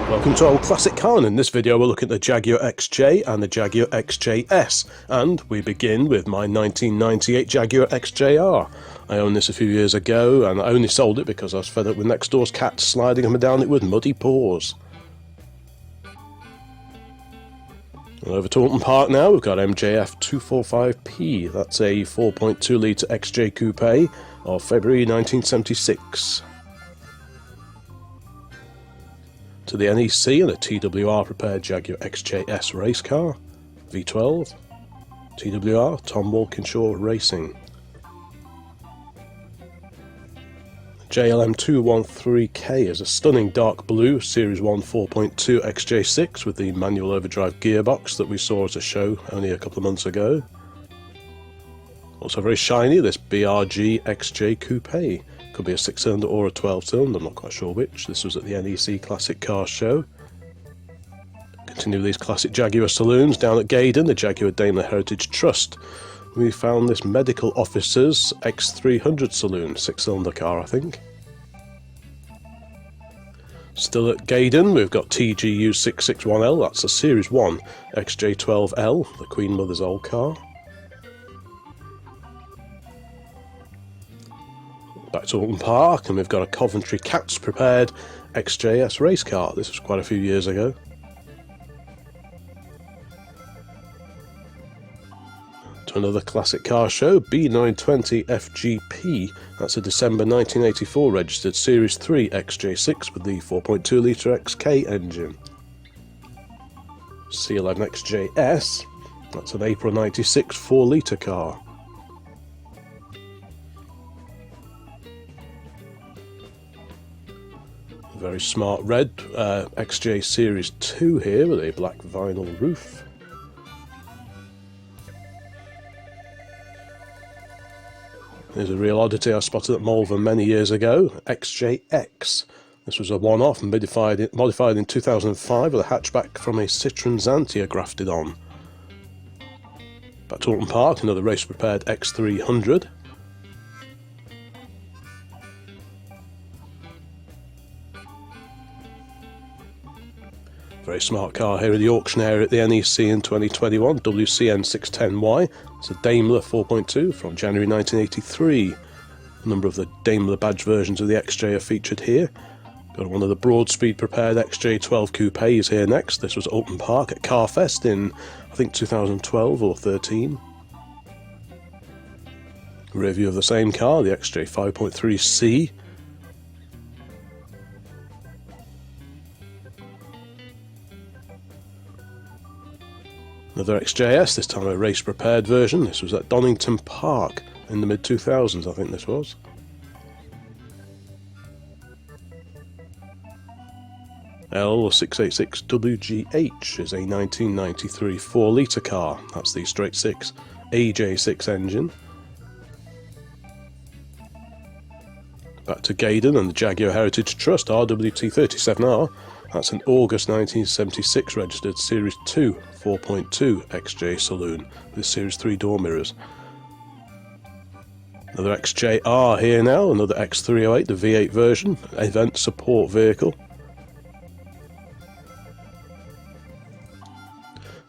Welcome to Old Classic Car, and in this video we're looking at the Jaguar XJ and the Jaguar XJS, and we begin with my 1998 Jaguar XJR. I owned this a few years ago and I only sold it because I was fed up with next door's cats sliding up and down it with muddy paws. Over to Alton Park now. We've got MJF 245P, that's a 4.2 litre XJ coupe of February 1976. To the NEC and a TWR prepared Jaguar XJS race car, V12, TWR, Tom Walkinshaw Racing. JLM 213K is a stunning dark blue Series 1 4.2 XJ6 with the manual overdrive gearbox that we saw at a show only a couple of months ago. Also very shiny, this BRG XJ Coupe. Could be a 6-cylinder or a 12-cylinder, I'm not quite sure which. This was at the NEC Classic Car Show. Continue with these classic Jaguar saloons. Down at Gaydon, the Jaguar Daimler Heritage Trust, we found this medical officer's X300 saloon, 6-cylinder car I think. Still at Gaydon, we've got TGU 661L, that's a Series 1 XJ12L, the Queen Mother's old car. Back to Alton Park, and we've got a Coventry Cats prepared XJS race car. This was quite a few years ago. To another classic car show, B920 FGP. That's a December 1984 registered Series 3 XJ6 with the 4.2 litre XK engine. C11 XJS. That's an April 96 4 litre car. Very smart red XJ Series 2 here with a black vinyl roof. Here's a real oddity I spotted at Malvern many years ago, XJX. This was a one-off and modified in 2005 with a hatchback from a Citroen Xantia grafted on. Back to Alton Park, another race-prepared X300. Very smart car here at the auction area at the NEC in 2021, WCN 610Y. It's a Daimler 4.2 from January 1983. A number of the Daimler badge versions of the XJ are featured here. Got one of the Broadspeed-prepared XJ12 coupes here next. This was Alton Park at Carfest in, I think, 2012 or 13. Rear view of the same car, the XJ 5.3C. Another XJS, this time a race-prepared version. This was at Donington Park in the mid-2000s, I think this was. L686WGH is a 1993 4 litre car. That's the straight-six AJ6 engine. Back to Gaydon and the Jaguar Heritage Trust RWT37R. That's an August 1976 registered Series 2 4.2 XJ saloon with Series 3 door mirrors. Another XJR here now, another X308, the V8 version, event support vehicle.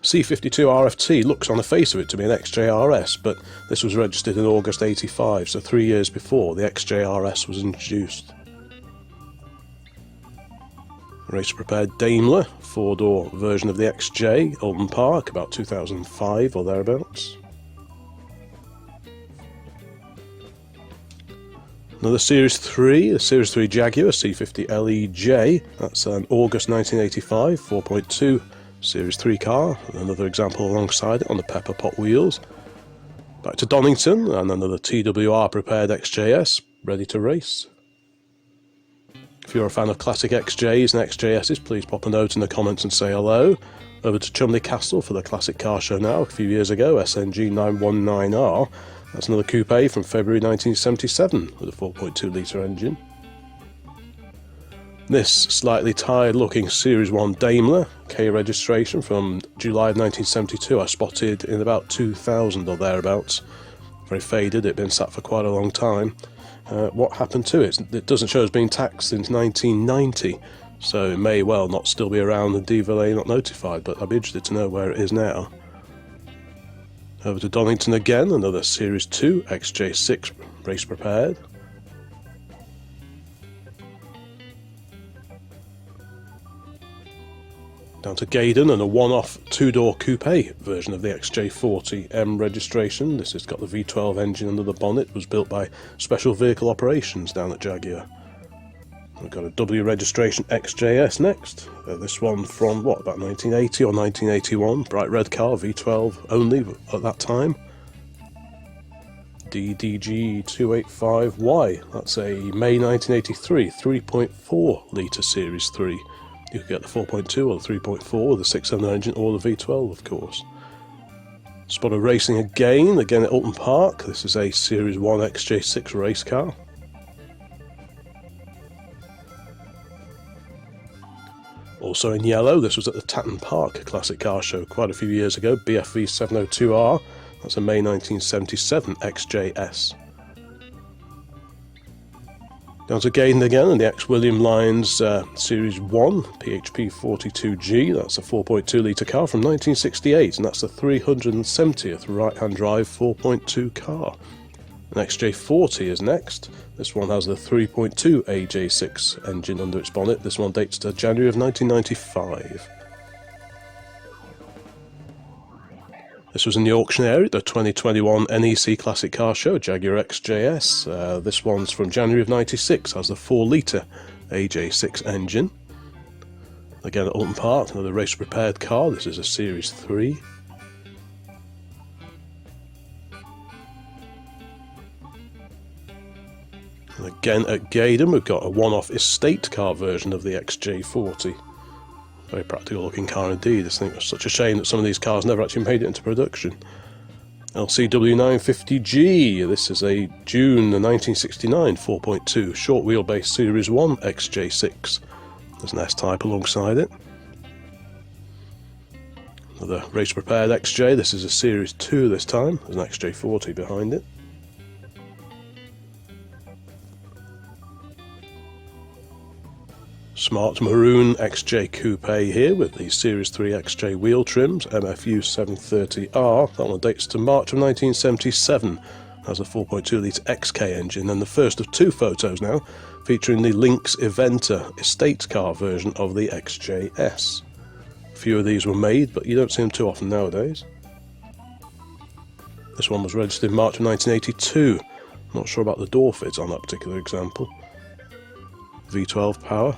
C52 RFT looks on the face of it to be an XJRS, but this was registered in August 85, so 3 years before the XJRS was introduced. Race-prepared Daimler, 4-door version of the XJ, Alton Park, about 2005 or thereabouts. Another Series 3, the Series 3 Jaguar C50 LEJ, that's an August 1985 4.2 Series 3 car, another example alongside it on the pepper pot wheels. Back to Donington, and another TWR prepared XJS, ready to race. If you're a fan of classic XJs and XJSs, please pop a note in the comments and say hello. Over to Cholmondeley Castle for the classic car show now, a few years ago, SNG 919R. That's another coupe from February 1977 with a 4.2 litre engine. This slightly tired looking Series 1 Daimler, K registration from July of 1972, I spotted in about 2000 or thereabouts. Very faded, it'd been sat for quite a long time. What happened to it? It doesn't show as being taxed since 1990. so it may well not still be around and DVLA not notified, but I'd be interested to know where it is now. Over to Donington again, another Series 2 XJ6 race prepared. Down to Gaydon and a one-off two-door coupe version of the XJ40 M registration. This has got the V12 engine under the bonnet. It was built by Special Vehicle Operations down at Jaguar. We've got a W registration XJS next. This one from, what, about 1980 or 1981. Bright red car, V12 only at that time. DDG285Y. That's a May 1983 3.4 litre Series 3. You could get the 4.2 or the 3.4 or the 600 engine or the V12, of course. Spotted racing again at Alton Park. This is a Series 1 XJ6 race car. Also in yellow, this was at the Tatton Park Classic Car Show quite a few years ago, BFV 702R. That's a May 1977 XJS. Down to Gaydon again, and the ex-William Lyons Series 1 PHP 42G. That's a 4.2 litre car from 1968, and that's the 370th right-hand drive 4.2 car. An XJ40 is next. This one has the 3.2 AJ6 engine under its bonnet. This one dates to January of 1995. This was in the auction area at the 2021 NEC Classic Car Show, Jaguar XJS. This one's from January of 96, has the 4 litre AJ6 engine. Again at Alton Park, another race prepared car. This is a Series 3. And again at Gaydon, we've got a one-off estate car version of the XJ40. Very practical looking car indeed. I think it's such a shame that some of these cars never actually made it into production. LCW950G. This is a June 1969 4.2 short wheelbase Series 1 XJ6. There's an S-Type alongside it. Another race prepared XJ. This is a Series 2 this time. There's an XJ40 behind it. Smart maroon XJ coupe here with the Series 3 XJ wheel trims, MFU 730R. That one dates to March of 1977. Has a 4.2 litre XK engine, and the first of 2 photos now featuring the Lynx Eventer estate car version of the XJS. A few of these were made, but you don't see them too often nowadays. This one was registered in March of 1982. Not sure about the door fit on that particular example. V12 power.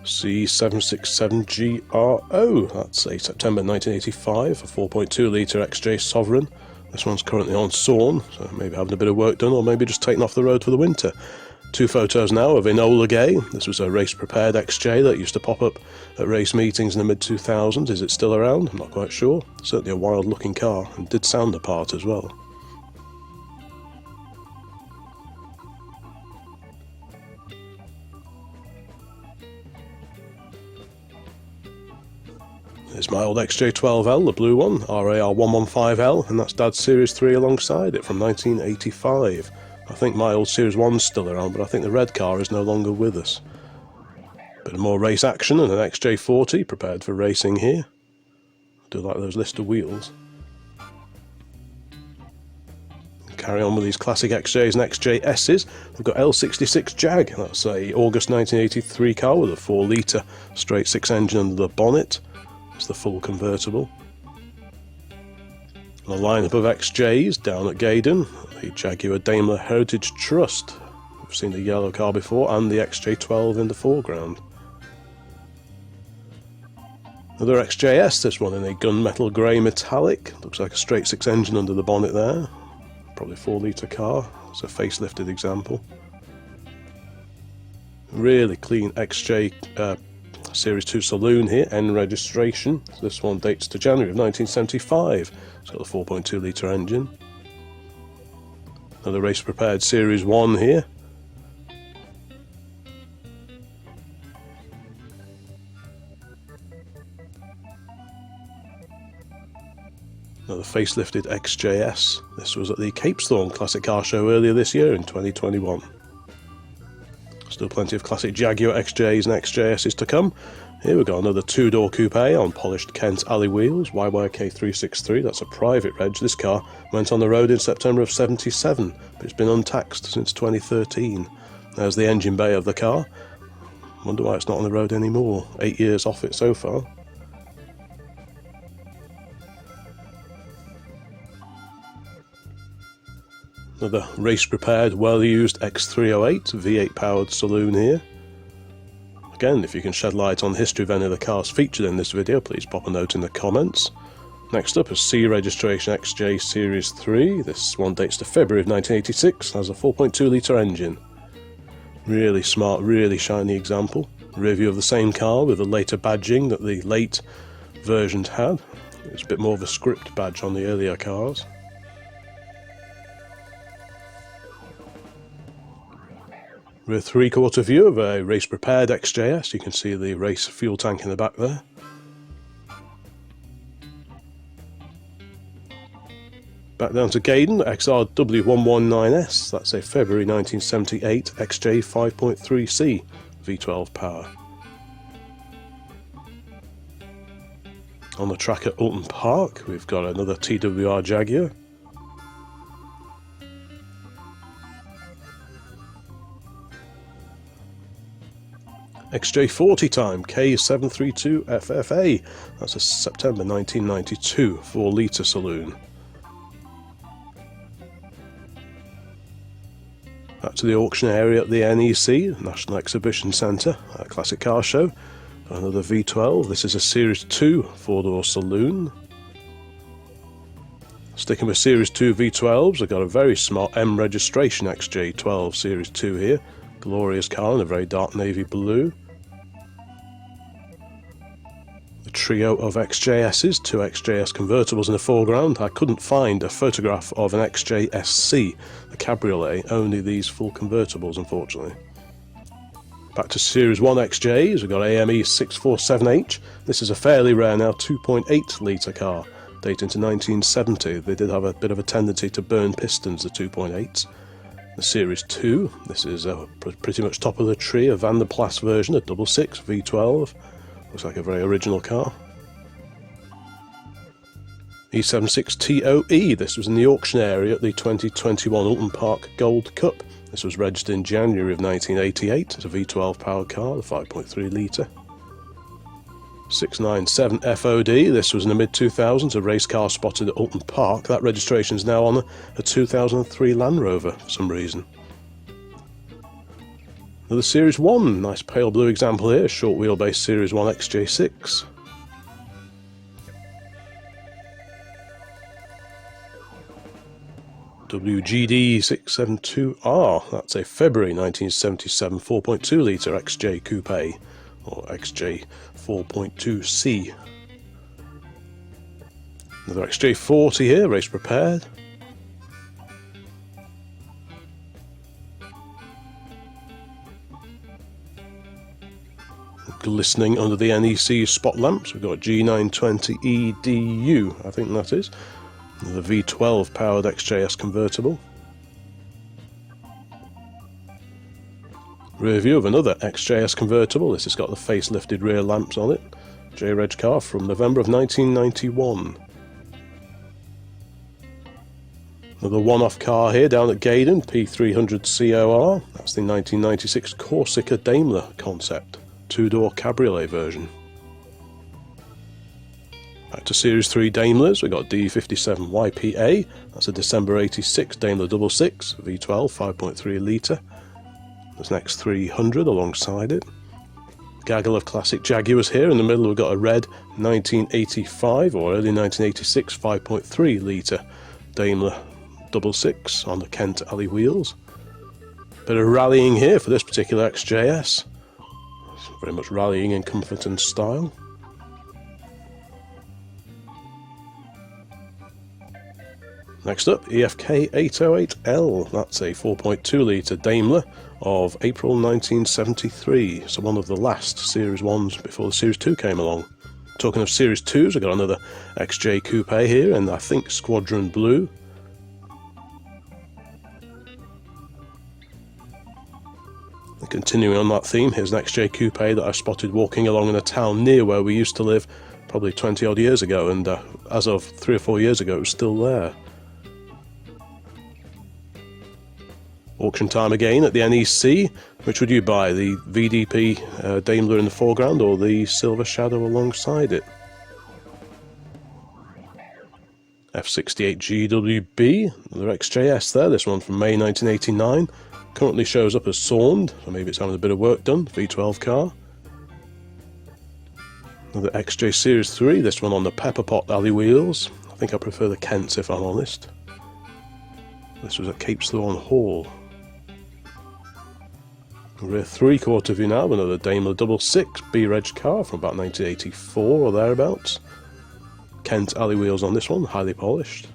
C767GRO, that's a September 1985, a 4.2 litre XJ Sovereign. This one's currently on sawn, so maybe having a bit of work done or maybe just taken off the road for the winter. 2 photos now of Enola Gay. This was a race prepared XJ that used to pop up at race meetings in the mid-2000s. Is it still around? I'm not quite sure. Certainly a wild looking car, and did sound the part as well. There's my old XJ12L, the blue one, RAR115L, and that's Dad's Series 3 alongside it from 1985. I think my old Series 1's still around, but I think the red car is no longer with us. Bit of more race action and an XJ40 prepared for racing here. I do like those Lister wheels. Carry on with these classic XJs and XJS's. We've got L66 Jag, that's a August 1983 car with a 4 litre straight 6 engine under the bonnet. It's the full convertible. And a lineup of XJs down at Gaydon, the Jaguar Daimler Heritage Trust. We've seen the yellow car before, and the XJ12 in the foreground. Another XJS, this one in a gunmetal grey metallic. Looks like a straight 6 engine under the bonnet there. Probably 4 litre car. It's a facelifted example. Really clean XJ Series 2 saloon here, N registration. This one dates to January of 1975. It's got the 4.2 litre engine. Another race prepared Series 1 here. Another facelifted XJS. This was at the Capesthorne Classic Car Show earlier this year in 2021. Still plenty of classic Jaguar XJs and XJSs to come. Here we've got another two-door coupe on polished Kent alley wheels, YYK363, that's a private reg. This car went on the road in September of '77, but it's been untaxed since 2013. There's the engine bay of the car. Wonder why it's not on the road anymore. 8 years off it so far. Another race-prepared, well-used X308 V8 powered saloon here. Again, if you can shed light on the history of any of the cars featured in this video, please pop a note in the comments. Next up, a C registration XJ Series 3. This one dates to February of 1986, has a 4.2 litre engine. Really smart, really shiny example. Rear view of the same car with the later badging that the late versions had. It's a bit more of a script badge on the earlier cars. Rear three-quarter view of a race-prepared XJS. You can see the race fuel tank in the back there. Back down to Gaydon, XRW119S. That's a February 1978 XJ 5.3C V12 power. On the track at Alton Park, we've got another TWR Jaguar. XJ40 time, K732FFA, that's a September 1992 4 litre saloon. Back to the auction area at the NEC, National Exhibition Centre, a classic car show. Another V12, this is a Series 2 4-door saloon. Sticking with Series 2 V12s, I've got a very smart M registration XJ12 Series 2 here. Glorious car in a very dark navy blue. The trio of XJSs, two XJS convertibles in the foreground. I couldn't find a photograph of an XJSC, the cabriolet, only these full convertibles unfortunately. Back to Series 1 XJs, we've got AME 647H. This is a fairly rare now 2.8 litre car, dating to 1970. They did have a bit of a tendency to burn pistons, the 2.8s. The Series 2, this is pretty much top of the tree, a Van der Plas version, a 66 V12. Looks like a very original car. E76TOE, this was in the auction area at the 2021 Alton Park Gold Cup. This was registered in January of 1988. It's a V12 powered car, the 5.3 litre. 697 FOD, this was in the mid-2000s, a race car spotted at Alton Park. That registration is now on a 2003 Land Rover for some reason. Another Series 1, nice pale blue example here, short wheelbase Series 1 XJ6. WGD672R, that's a February 1977 4.2 litre XJ coupe, or XJ 4.2C. Another XJ40 here, race prepared. Glistening under the NEC spot lamps, we've got G920EDU, I think that is. The V12 powered XJS convertible. Rear view of another XJS convertible. This has got the facelifted rear lamps on it. J-Reg car from November of 1991. Another one-off car here down at Gaydon, P300 COR. That's the 1996 Corsica Daimler concept. Two-door cabriolet version. Back to Series 3 Daimlers, we've got D57 YPA, that's a December 86 Daimler 66, V12, 5.3 litre. There's an X300 alongside it. Gaggle of classic Jaguars here, in the middle we've got a red 1985 or early 1986 5.3 litre Daimler 66 on the Kent alley wheels. Bit of rallying here for this particular XJS. It's very much rallying in comfort and style. Next up, EFK 808L, that's a 4.2 litre Daimler of April 1973, so one of the last Series 1s before the Series 2 came along. Talking of Series 2s, I've got another XJ coupe here, and I think Squadron Blue. And continuing on that theme, here's an XJ coupe that I spotted walking along in a town near where we used to live probably 20 odd years ago, and as of 3 or 4 years ago it was still there. Auction time again at the NEC. Which would you buy, the VDP Daimler in the foreground or the Silver Shadow alongside it? F68 GWB, another XJS there, this one from May 1989. Currently shows up as sawned, so maybe it's having a bit of work done, V12 car. Another XJ Series 3, this one on the pepper pot alley wheels. I think I prefer the Kents if I'm honest. This was at Capes Thorne Hall. Rear 3/4 view now, another Daimler 66 B-Reg car from about 1984 or thereabouts. Kent alley wheels on this one, highly polished.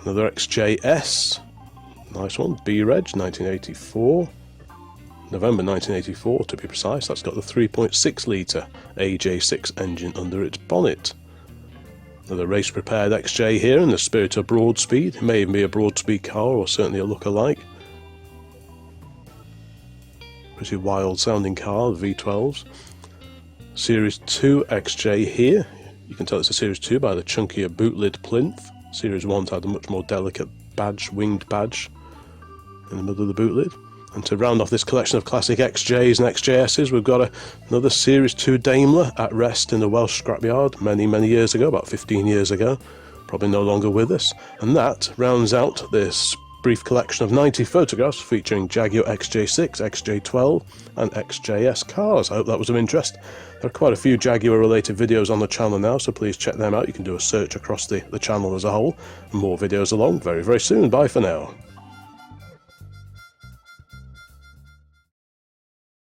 Another XJS, nice one, B-Reg 1984. November 1984 to be precise. That's got the 3.6 litre AJ6 engine under its bonnet. Another race-prepared XJ here in the spirit of Broadspeed. It may even be a Broadspeed car or certainly a look-alike. Pretty wild sounding car, the V12s. Series 2 XJ here. You can tell it's a Series 2 by the chunkier boot lid plinth. Series 1's had a much more delicate badge, winged badge in the middle of the boot lid. And to round off this collection of classic XJs and XJSs, we've got another Series 2 Daimler at rest in the Welsh scrapyard many, many years ago, about 15 years ago. Probably no longer with us. And that rounds out this brief collection of 90 photographs featuring Jaguar XJ6, XJ12 and XJS cars. I hope that was of interest. There are quite a few Jaguar related videos on the channel now, so please check them out. You can do a search across the channel as a whole. More videos along very, very soon. Bye for now.